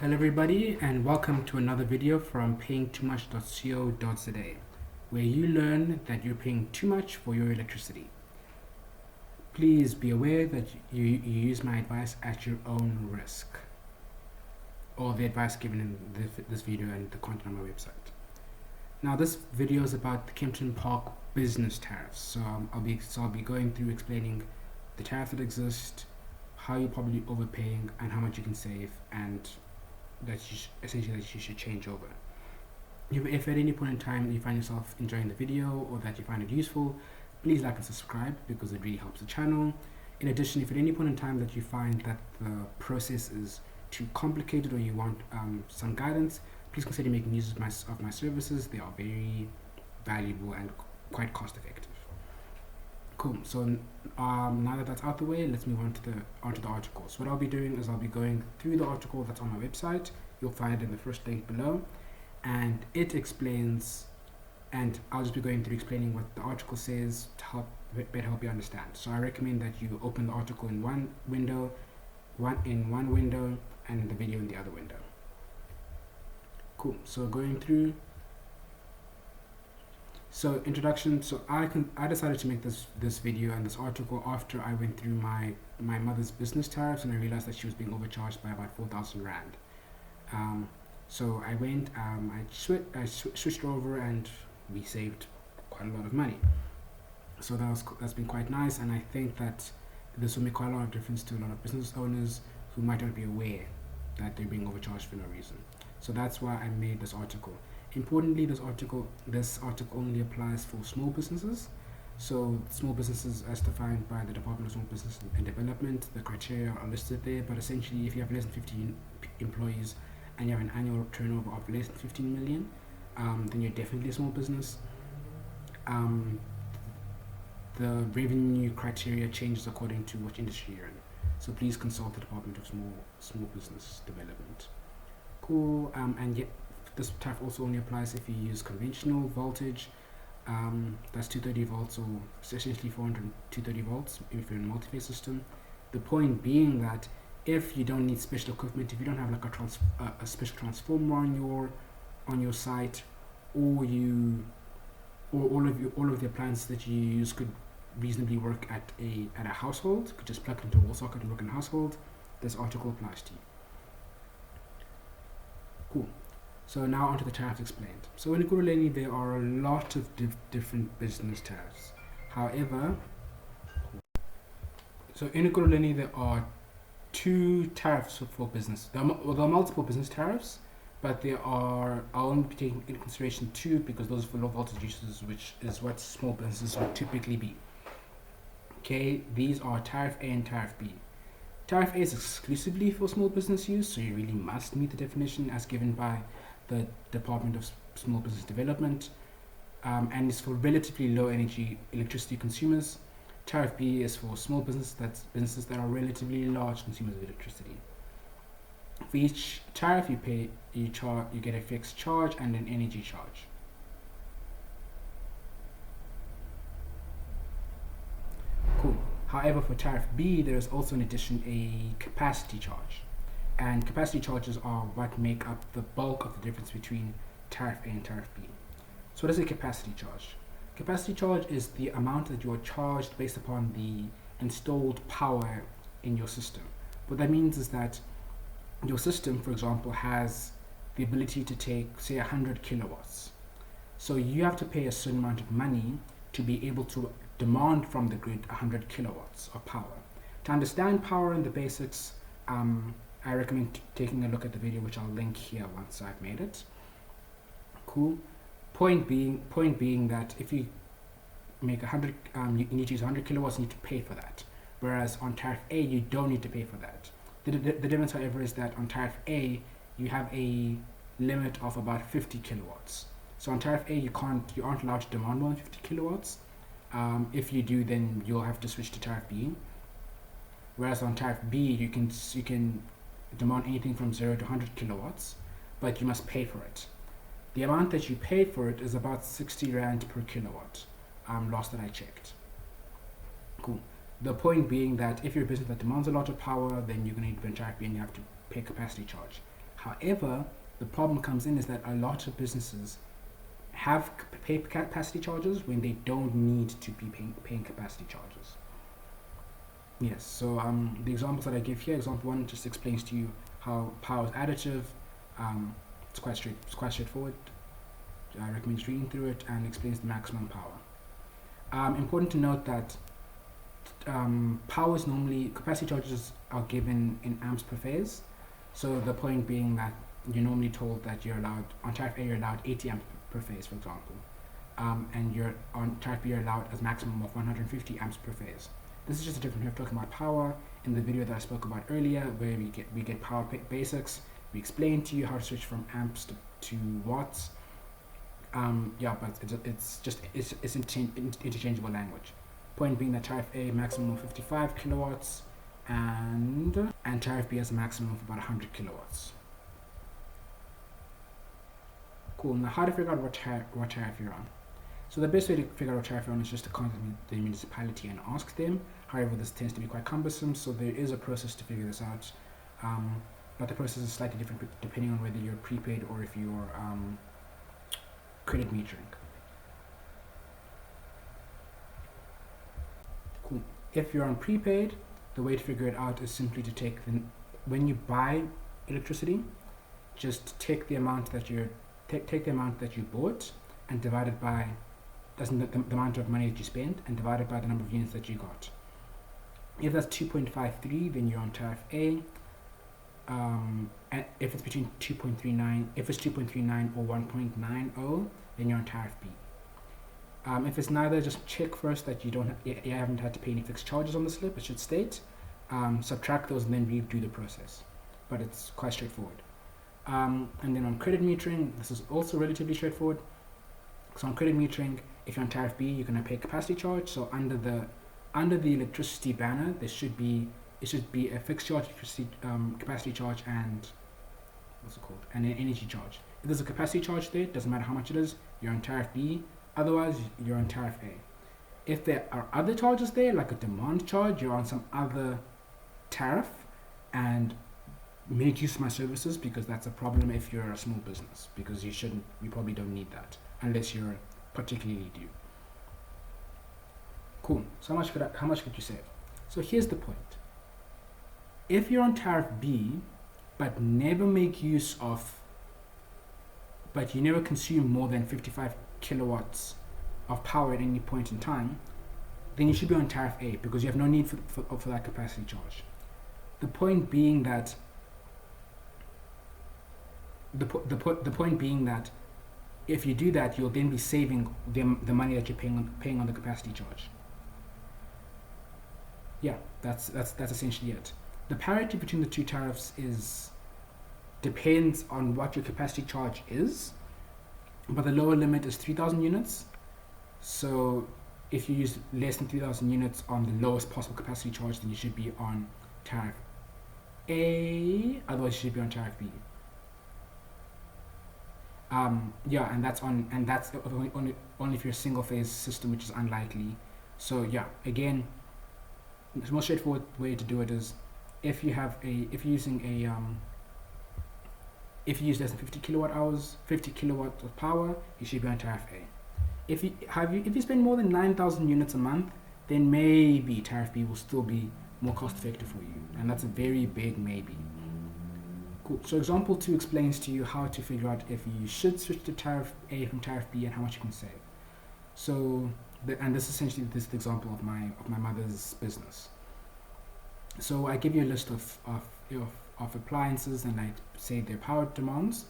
Hello everybody and welcome to another video from payingtoomuch.co.za, where you learn that you're paying too much for your electricity. Please be aware that you use my advice at your own risk, or the advice given in this video and the content on my website. Now this video is about the Kempton Park business tariffs, so I'll be going through explaining the tariffs that exist, how you're probably overpaying and how much you can save, and that you should change over. If at any point in time you find yourself enjoying the video or that you find it useful, please like and subscribe because it really helps the channel. In addition, if at any point in time that you find that the process is too complicated or you want some guidance, please consider making use of my services. They are very valuable and quite cost effective. Cool. So now that that's out the way, let's move on to the article. So what I'll be doing is I'll be going through the article that's on my website. You'll find it in the first link below, and it explains, and I'll just be going through explaining what the article says to better help you understand. So I recommend that you open the article in one window, and the video in the other window. Cool. So going through. So introduction. So I decided to make this video and this article after I went through my mother's business tariffs, and I realized that she was being overcharged by about 4,000 rand. So I went, I switched over, and we saved quite a lot of money. So that's been quite nice, and I think that this will make quite a lot of difference to a lot of business owners who might not be aware that they're being overcharged for no reason. So that's why I made this article. Importantly, this article only applies for small businesses. So small businesses as defined by the Department of Small Business and Development, the criteria are listed there, but essentially if you have less than 15 employees and you have an annual turnover of less than 15 million, then you're definitely a small business. The revenue criteria changes according to which industry you're in. So please consult the Department of Small Business Development. Cool. And yet, this tariff also only applies if you use conventional voltage. That's 230 volts, or essentially 230 volts if you're in a multi-phase system. The point being that if you don't need special equipment, if you don't have like a special transformer on your site, or all of the appliances that you use could reasonably work at a household, could just plug into a wall socket and work in a household, this article applies to you. Cool. So now onto the tariffs explained. So in Ekurhuleni there are a lot of different business tariffs. However, so in Ekurhuleni there are two tariffs for business. There are multiple business tariffs, but I'll only be taking into consideration two because those are for low voltage users, which is what small businesses would typically be. Okay, these are Tariff A and Tariff B. Tariff A is exclusively for small business use, so you really must meet the definition as given by the Department of Small Business Development, and is for relatively low energy electricity consumers. Tariff B is for small businesses that are relatively large consumers of electricity. For each tariff you get a fixed charge and an energy charge. Cool. However, for Tariff B, there is also in addition a capacity charge. And capacity charges are what make up the bulk of the difference between Tariff A and Tariff B. So what is a capacity charge? Capacity charge is the amount that you are charged based upon the installed power in your system. What that means is that your system, for example, has the ability to take, say, 100 kilowatts. So you have to pay a certain amount of money to be able to demand from the grid 100 kilowatts of power. To understand power and the basics, I recommend taking a look at the video, which I'll link here once I've made it. Cool. Point being that if you make 100, you need to use 100 kilowatts, you need to pay for that. Whereas on Tariff A, you don't need to pay for that. The difference, however, is that on Tariff A, you have a limit of about 50 kilowatts. So on Tariff A, you aren't allowed to demand more than 50 kilowatts. If you do, then you'll have to switch to Tariff B. Whereas on Tariff B, you can demand anything from 0 to 100 kilowatts, but you must pay for it. The amount that you pay for it is about 60 rand per kilowatt, last that I checked. Cool. The point being that if you're a business that demands a lot of power, then you're going to need Tariff B and you have to pay capacity charge. However, the problem comes in is that a lot of businesses have pay capacity charges when they don't need to be paying capacity charges. Yes, so the examples that I give here, example 1 just explains to you how power is additive. It's quite straightforward. I recommend just reading through it, and explains the maximum power. Important to note that power is normally, capacity charges are given in amps per phase. So the point being that you're normally told that you're allowed, on tariff A you're allowed 80 amps per phase, for example. And you're on tariff B you're allowed as maximum of 150 amps per phase. This is just a different way of talking about power. In the video that I spoke about earlier, where we get power basics, we explain to you how to switch from amps to watts. Yeah, but it's interchangeable language. Point being that tariff A maximum of 55 kilowatts, and tariff B has a maximum of about 100 kilowatts. Cool. Now, how to figure out what tariff you're on? So the best way to figure out what tariff you're on is just to contact the municipality and ask them. However, this tends to be quite cumbersome, so there is a process to figure this out. But the process is slightly different depending on whether you're prepaid or if you're credit metering. Cool. If you're on prepaid, the way to figure it out is simply to take when you buy electricity, just take the amount that you bought and divide it by the amount of money that you spent, and divide it by the number of units that you got. If that's 2.53, then you're on tariff A. And if it's between 2.39, if it's 2.39 or 1.90, then you're on tariff B. If it's neither, just check first that you haven't had to pay any fixed charges on the slip. It should state. Subtract those and then redo the process. But it's quite straightforward. And then on credit metering, this is also relatively straightforward. So on credit metering, if you're on tariff B, you're going to pay capacity charge. So under the electricity banner, it should be a fixed charge, capacity charge, and what's it called? And an energy charge. If there's a capacity charge there, it doesn't matter how much it is, you're on tariff B. Otherwise, you're on tariff A. If there are other charges there, like a demand charge, you're on some other tariff, and make use of my services, because that's a problem if you're a small business, because you probably don't need that unless you're particularly due. Cool. So how much could you save? So here's the point. If you're on tariff B, but you never consume more than 55 kilowatts of power at any point in time, then you should be on tariff A, because you have no need for that capacity charge. The point being that if you do that, you'll then be saving the money that you're paying on the capacity charge. Yeah, that's essentially it. The parity between the two tariffs depends on what your capacity charge is, but the lower limit is 3,000 units. So if you use less than 3,000 units on the lowest possible capacity charge, then you should be on tariff A. Otherwise, you should be on tariff B. Yeah, and that's only if you're a single phase system, which is unlikely. So yeah, again, the most straightforward way to do it is if you use less than 50 kilowatts of power, you should be on tariff A. If you spend more than 9,000 units a month, then maybe tariff B will still be more cost effective for you, and that's a very big maybe. Cool. So example 2 explains to you how to figure out if you should switch to tariff A from tariff B and how much you can save. So, and this is essentially the example of my mother's business. So I give you a list of appliances, and I say their power demands.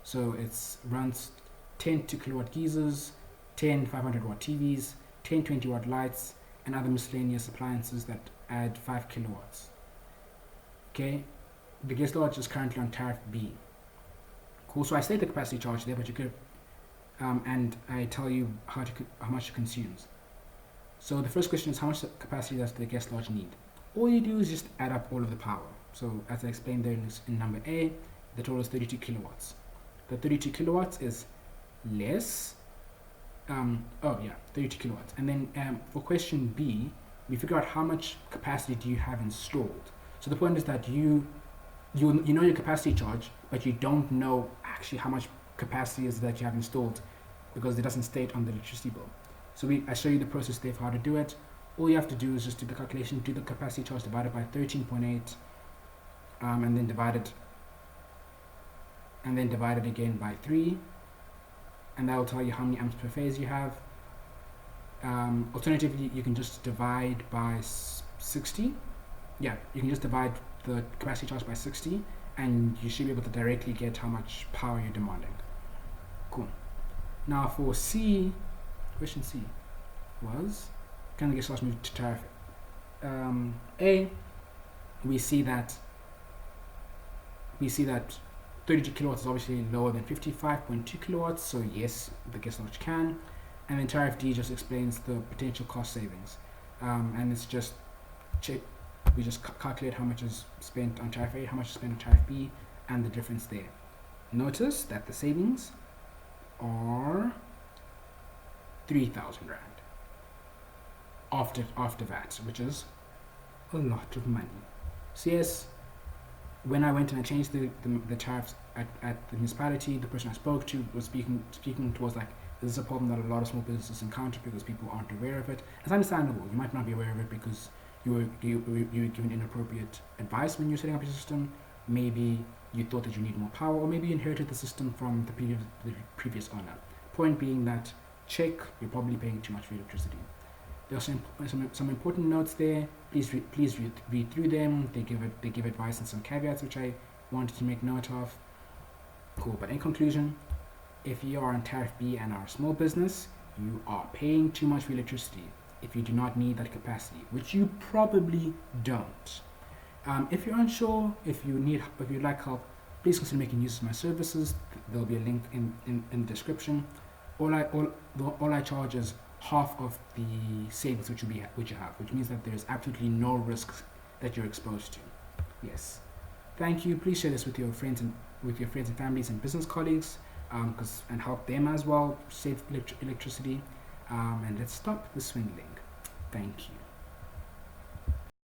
So it runs 10 2 kilowatt geysers, 10 500 watt TVs, 10 20 watt lights, and other miscellaneous appliances that add 5 kilowatts. Okay, the guest lodge is currently on tariff B. Cool. So I state the capacity charge there, but you could, and I tell you how much it consumes. So the first question is, how much capacity does the guest lodge need? All you do is just add up all of the power. So as I explained there in number A, the total is 32 kilowatts. The 32 kilowatts is less. 32 kilowatts. And then for question B, we figure out how much capacity do you have installed. So the point is that you know your capacity charge, but you don't know actually how much capacity is that you have installed because it doesn't state on the electricity bill. So I show you the process there for how to do it. All you have to do is just do the calculation, do the capacity charge divided by 13.8, and then divide it again by 3, and that will tell you how many amps per phase you have. Alternatively, you can just divide by 60. Yeah, you can just divide the capacity charge by 60, and you should be able to directly get how much power you're demanding. Cool. Now for C, question C was, can I get started move to tariff? A, we see that 32 kilowatts is obviously lower than 55.2 kilowatts, so yes, the gas storage can. And then tariff D just explains the potential cost savings, and it's just we just calculate how much is spent on tariff A, how much is spent on tariff B, and the difference there. Notice that the savings are 3,000 rand after VAT, which is a lot of money. So yes, when I went and I changed the tariffs at the municipality, the person I spoke to was speaking towards like, this is a problem that a lot of small businesses encounter because people aren't aware of it. It's understandable. You might not be aware of it because you were given inappropriate advice when you're setting up your system. Maybe you thought that you need more power, or maybe you inherited the system from the previous owner. Point being that check, you're probably paying too much for electricity. There are some important notes there. Please read through them. They give advice and some caveats which I wanted to make note of. Cool. But in conclusion, if you are on tariff B and are a small business, you are paying too much for electricity if you do not need that capacity, which you probably don't. If you're unsure, if you'd like help, please consider making use of my services. There'll be a link in the description. All I charge is half of the savings which you have, which means that there is absolutely no risk that you're exposed to. Yes. Thank you. Please share this with your friends and families and business colleagues, and help them as well save electricity. And let's stop the swindling. Thank you.